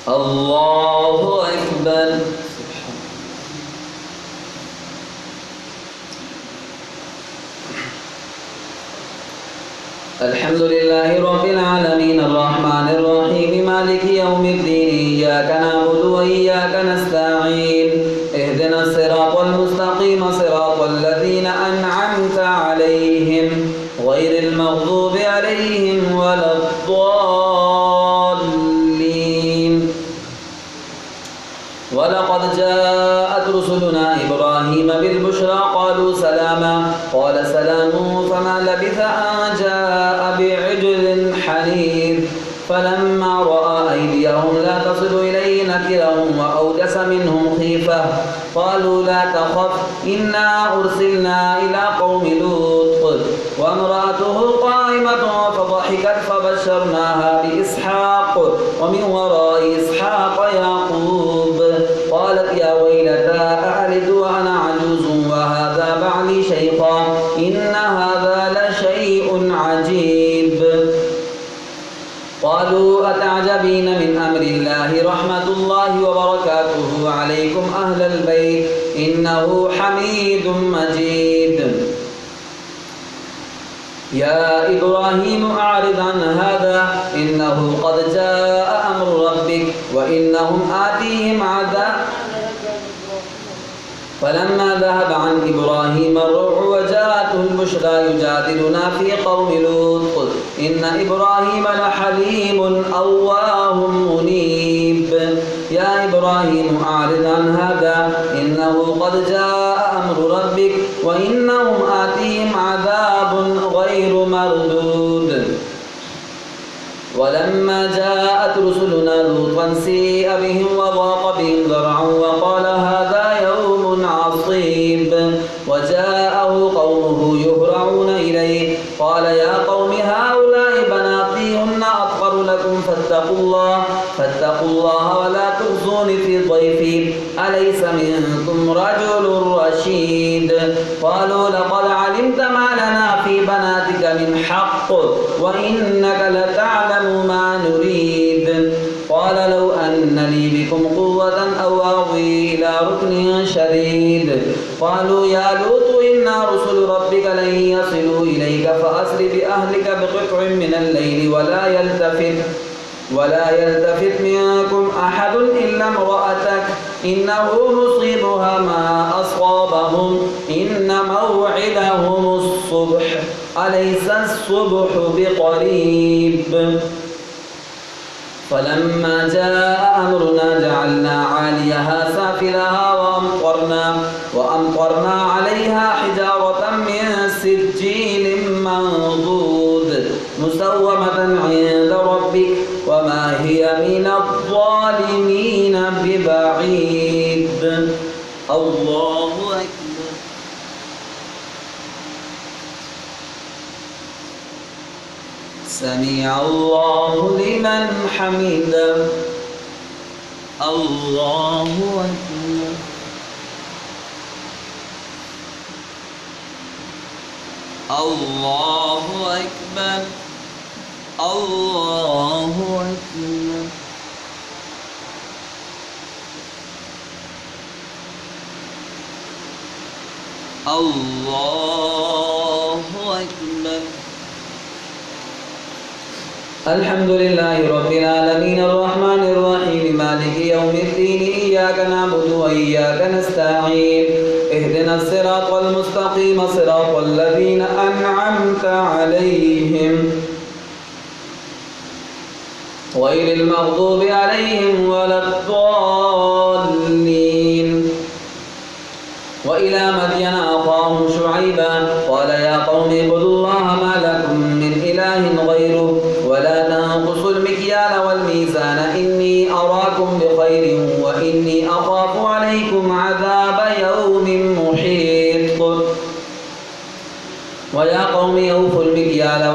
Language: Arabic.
الله أكبر. الحمد لله رب العالمين الرحمن الرحيم مالك يوم الدين إياك نعبد وإياك نستعين اهدنا الصراط المستقيم صراط الذين أنعمت عليهم غير المغضوب عليهم ولا الضالين. ولقد جاءت رسلنا إبراهيم بالبشرى قالوا سلاما قال سلام فما لبث أن جاء بعجل حنيذ فلما رأى أيديهم لا تصل إليه نكرهم وأوجس منهم خيفة قالوا لا تخف إنا أرسلنا إلى قوم لوط وامرأته قائمة فضحكت فبشرناها بإسحاق ومن وراء إسحاق يعقوب قالت يا ويلتى أألد وأنا عجوز وهذا بعلي شيخا إن هذا لشيء عجيب. قالوا أتعجبين من أمر الله رحمة الله وبركاته عليكم أهل البيت إنه حميد مجيد. يا إبراهيم أعرض عن هذا إنه قد جاء أمر ربك وإنهم آتيهم عذاب. فلما ذهب عن إبراهيم الروع وجاءته البشرى يجادلنا في قوم لوط إن إبراهيم لحليم أواه منيب. يا إبراهيم أعرض عن هذا إنه قد جاء أمر ربك وإنهم آتيهم عذاب غير مردود. ولما جاءت رسلنا لوطا سيء بهم وضاق بهم ذرعا وقال هذا يوم عصيب وجاءه قومه يهرعون إليه قال يا قوم هؤلاء بناتي هن أطهر لكم فاتقوا الله ولا تخزون في ضيفي أليس منكم رجل رشيد. قالوا لقد علمت ما لنا في بناتك من حق وإنك لتعلم ما نريد. قال لو أن لي بكم قوة أو آوي إلى ركن شديد. قالوا يا لوط إنا رسل ربك لن يصلوا إليك فأسر بأهلك بقطع من الليل ولا يلتفت منكم أحد إلا امرأتك إنه مصيبها ما أصابهم إن موعدهم الصبح أليس الصبح بقريب. فلما جاء أمرنا جعلنا عاليها سافلها وأمطرنا عليها حجارة من سجيل منضود مسومة عند ربك وما هي من الظالمين ببعيد. الله أكبر. سمع الله لمن حمده. الله أكبر. الله أكبر. الله أكبر. الله أكبر. الحمد لله رب العالمين الرحمن الرحيم مالك يوم الدين إياك نعبد وإياك نستعين اهدنا الصراط المستقيم صراط الذين أنعمت عليهم غير المغضوب عليهم ولا الضالين. وإلى مدين أخاهم شعيبا قال يا قوم اعبدوا الله ما لكم من إله غيره ولا تنقصوا المكيال والميزان إني أراكم بخير وإني أخاف عليكم عذاب يوم محيط. ويا قوم أوفوا المكيال